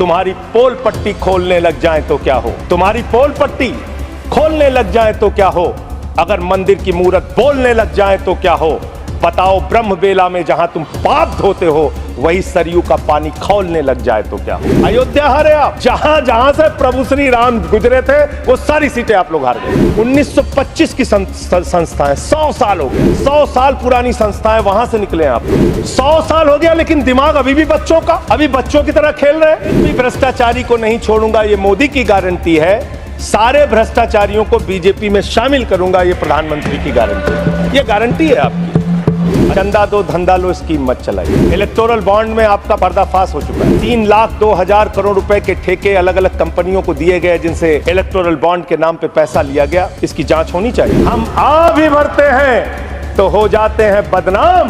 तुम्हारी पोल पट्टी खोलने लग जाए तो क्या हो, तुम्हारी पोल पट्टी खोलने लग जाए तो क्या हो, अगर मंदिर की मूरत बोलने लग जाए तो क्या हो, बताओ ब्रह्म बेला में जहां तुम पाप धोते हो वही सरयू का पानी खौलने लग जाए तो क्या हो। अयोध्या हारे आप, जहां जहां से प्रभु श्री राम गुजरे थे वो सारी सीटें आप लोग हार गए। 1925 की संस्थाएं 100 साल हो गए, 100 साल पुरानी संस्थाएं, वहां से निकले आप लोग। 100 साल हो गया लेकिन दिमाग अभी भी बच्चों का, अभी बच्चों की तरह खेल रहे हैं। भी भ्रष्टाचारी को नहीं छोड़ूंगा, ये मोदी की गारंटी है। सारे भ्रष्टाचारियों को बीजेपी में शामिल करूंगा, ये प्रधानमंत्री की गारंटी, ये गारंटी है आपकी। चंदा दो धंधा लो स्कीम मत चलाइए। इलेक्टोरल बॉन्ड में आपका पर्दाफाश हो चुका है। 3,02,000 करोड़ रुपए के ठेके अलग अलग कंपनियों को दिए गए जिनसे इलेक्टोरल बॉन्ड के नाम पे पैसा लिया गया। इसकी जांच होनी चाहिए। हम आ भी भरते हैं तो हो जाते हैं बदनाम,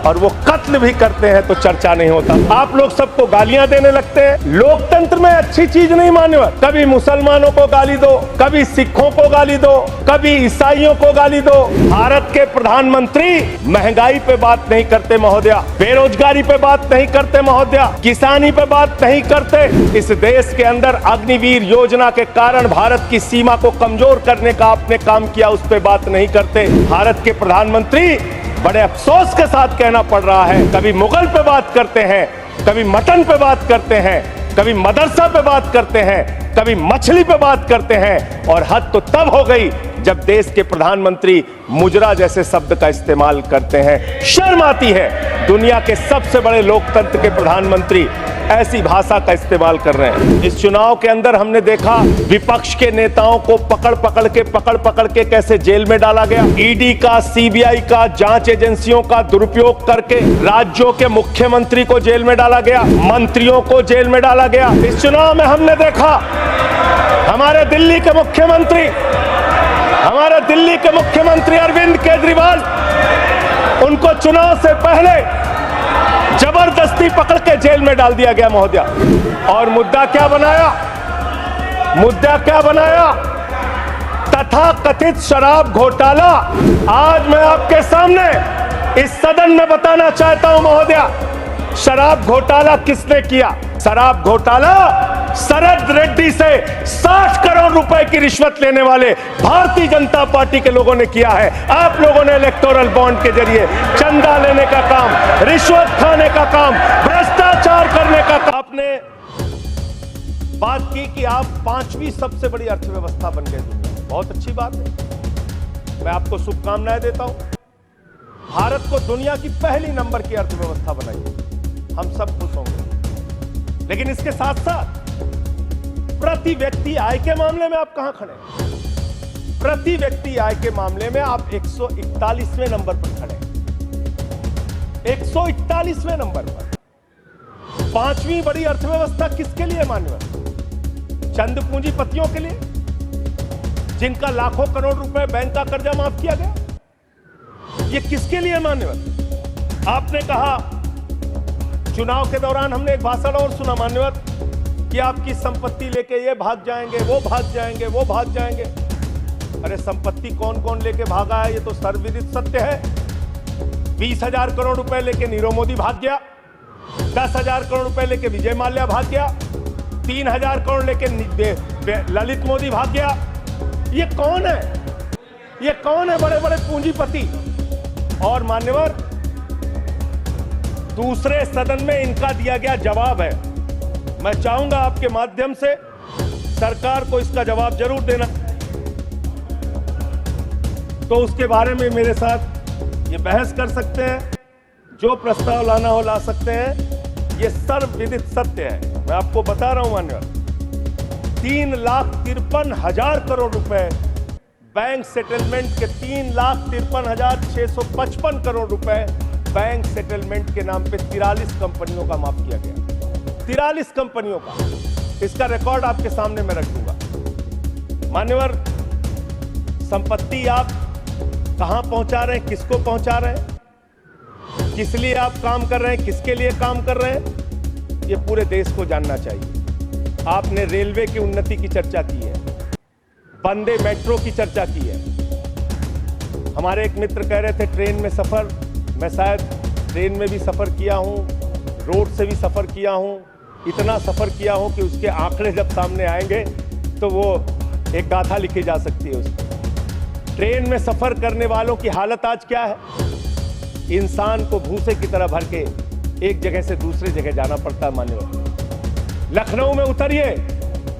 और वो कत्ल भी करते हैं तो चर्चा नहीं होता। आप लोग सबको गालियां देने लगते हैं। लोकतंत्र में अच्छी चीज नहीं माने, कभी मुसलमानों को गाली दो, कभी सिखों को गाली दो, कभी ईसाइयों को गाली दो। भारत के प्रधानमंत्री महंगाई पे बात नहीं करते महोदया, बेरोजगारी पे बात नहीं करते महोदया, किसानी पे बात नहीं करते। इस देश के अंदर अग्निवीर योजना के कारण भारत की सीमा को कमजोर करने का आपने काम किया, उस पर बात नहीं करते। भारत के प्रधानमंत्री बड़े अफसोस के साथ कहना पड़ रहा है, कभी मुगल पे बात करते हैं, कभी मटन पे बात करते हैं, कभी मदरसा पे बात करते हैं, कभी मछली पे बात करते हैं, और हद तो तब हो गई जब देश के प्रधानमंत्री मुजरा जैसे शब्द का इस्तेमाल करते हैं। शर्म आती है, दुनिया के सबसे बड़े लोकतंत्र के प्रधानमंत्री ऐसी भाषा का इस्तेमाल कर रहे हैं। इस चुनाव के अंदर हमने देखा विपक्ष के नेताओं को पकड़ पकड़ के कैसे जेल में डाला गया। ईडी का, सीबीआई का, जांच एजेंसियों का दुरुपयोग करके राज्यों के मुख्यमंत्री को जेल में डाला गया, मंत्रियों को जेल में डाला गया। इस चुनाव में हमने देखा हमारे दिल्ली के मुख्यमंत्री अरविंद केजरीवाल, उनको चुनाव से पहले जबरदस्ती पकड़ के जेल में डाल दिया गया महोदया। और मुद्दा क्या बनाया? तथाकथित शराब घोटाला। आज मैं आपके सामने इस सदन में बताना चाहता हूं महोदया, शराब घोटाला किसने किया? शराब घोटाला शरद रेड्डी से 60 करोड़ रुपए की रिश्वत लेने वाले भारतीय जनता पार्टी के लोगों ने किया है। आप लोगों ने इलेक्टोरल बॉन्ड के जरिए चंदा लेने का काम, रिश्वत खाने का काम, भ्रष्टाचार करने का काम। आपने बात की कि आप 5वीं सबसे बड़ी अर्थव्यवस्था बन गए दुनिया में। बहुत अच्छी बात है, मैं आपको शुभकामनाएं देता हूं। भारत को दुनिया की पहली नंबर की अर्थव्यवस्था बनाई, हम सब खुश होंगे। लेकिन इसके साथ साथ प्रति व्यक्ति आय के मामले में आप कहां खड़े हैं? प्रति व्यक्ति आय के मामले में आप 141वें नंबर पर खड़े हैं, 141वें नंबर पर। 5वीं बड़ी अर्थव्यवस्था किसके लिए मान्यवर? चंद पूंजीपतियों के लिए, जिनका लाखों करोड़ रुपए बैंक का कर्जा माफ किया गया। ये किसके लिए मान्यवर? आपने कहा, चुनाव के दौरान हमने एक भाषण और सुना मान्यवर, कि आपकी संपत्ति लेके ये भाग जाएंगे, वो भाग जाएंगे। अरे संपत्ति कौन कौन लेके भागा है ये तो सर्वविदित सत्य है। 20,000 करोड़ रुपए लेके नीरव मोदी भाग गया, 10,000 करोड़ रुपए लेके विजय माल्या भाग गया, 3,000 करोड़ लेके ललित मोदी भाग गया। ये कौन है? बड़े बड़े पूंजीपति। और मान्यवर, दूसरे सदन में इनका दिया गया जवाब है। मैं चाहूंगा आपके माध्यम से सरकार को इसका जवाब जरूर देना, तो उसके बारे में मेरे साथ ये बहस कर सकते हैं, जो प्रस्ताव लाना हो ला सकते हैं। ये सर्वविदित सत्य है, मैं आपको बता रहा हूं मान्यवर। 3,53,000 करोड़ रुपए बैंक सेटलमेंट के, 3,53,655 करोड़ रुपए बैंक सेटलमेंट के नाम पे 43 कंपनियों का माफ किया गया। 43 कंपनियों का। इसका रिकॉर्ड आपके सामने मैं रख दूंगा। मान्यवर, संपत्ति आप कहां पहुंचा रहे हैं, किसको पहुंचा रहे हैं, किस लिए आप काम कर रहे हैं, किसके लिए काम कर रहे हैं, ये पूरे देश को जानना चाहिए। आपने रेलवे की उन्नति की चर्चा की है, वंदे मेट्रो की चर्चा की है। हमारे एक मित्र कह रहे थे ट्रेन में सफर, मैं शायद ट्रेन में भी सफर किया हूं, रोड से भी सफर किया हूं, इतना सफर किया हूं कि उसके आंकड़े जब सामने आएंगे तो वो एक गाथा लिखी जा सकती है उसमें। ट्रेन में सफर करने वालों की हालत आज क्या है? इंसान को भूसे की तरह भर के एक जगह से दूसरी जगह जाना पड़ता है मान्यवर। लखनऊ में उतरिए,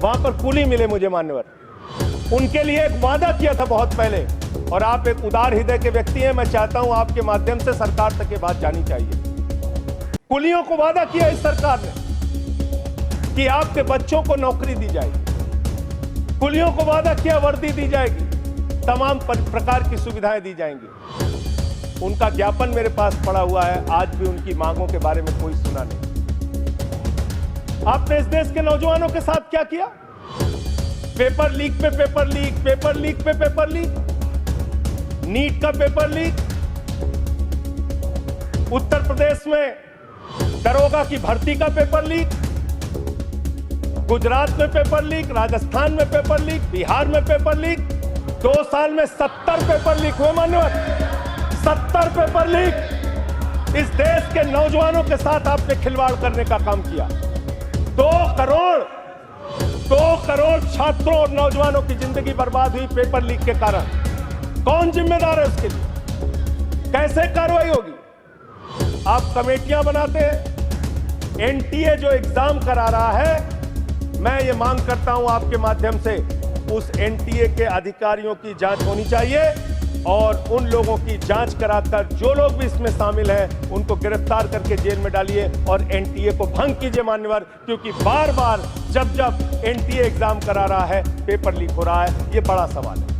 वहां पर कुली मिले मुझे मान्यवर, उनके लिए एक वादा किया था बहुत पहले, और आप एक उदार हृदय के व्यक्ति हैं, मैं चाहता हूं आपके माध्यम से सरकार तक ये बात जानी चाहिए। कुलियों को वादा किया इस सरकार ने कि आपके बच्चों को नौकरी दी जाएगी, कुलियों को वादा किया वर्दी दी जाएगी, तमाम प्रकार की सुविधाएं दी जाएंगी। उनका ज्ञापन मेरे पास पड़ा हुआ है, आज भी उनकी मांगों के बारे में कोई सुना नहीं। आपने इस देश के नौजवानों के साथ क्या किया? पेपर लीक पे पेपर लीक, पेपर लीक पे पेपर लीक, नीट का पेपर लीक, उत्तर प्रदेश में दरोगा की भर्ती का पेपर लीक, गुजरात में पेपर लीक, राजस्थान में पेपर लीक, बिहार में पेपर लीक। 2 साल में 70 पेपर लीक हुए मान्यवर, 70 पेपर लीक। इस देश के नौजवानों के साथ आपने खिलवाड़ करने का काम किया। 2 करोड़ छात्रों और नौजवानों की जिंदगी बर्बाद हुई पेपर लीक के कारण। कौन जिम्मेदार है उसके लिए? कैसे कार्रवाई होगी? आप कमेटियां बनाते हैं। एनटीए जो एग्जाम करा रहा है, मैं ये मांग करता हूं आपके माध्यम से उस एनटीए के अधिकारियों की जांच होनी चाहिए, और उन लोगों की जांच कराकर जो लोग भी इसमें शामिल हैं उनको गिरफ्तार करके जेल में डालिए और एनटीए को भंग कीजिए मान्यवर, क्योंकि बार बार जब एनटीए एग्जाम करा रहा है पेपर लीक हो रहा है। ये बड़ा सवाल है।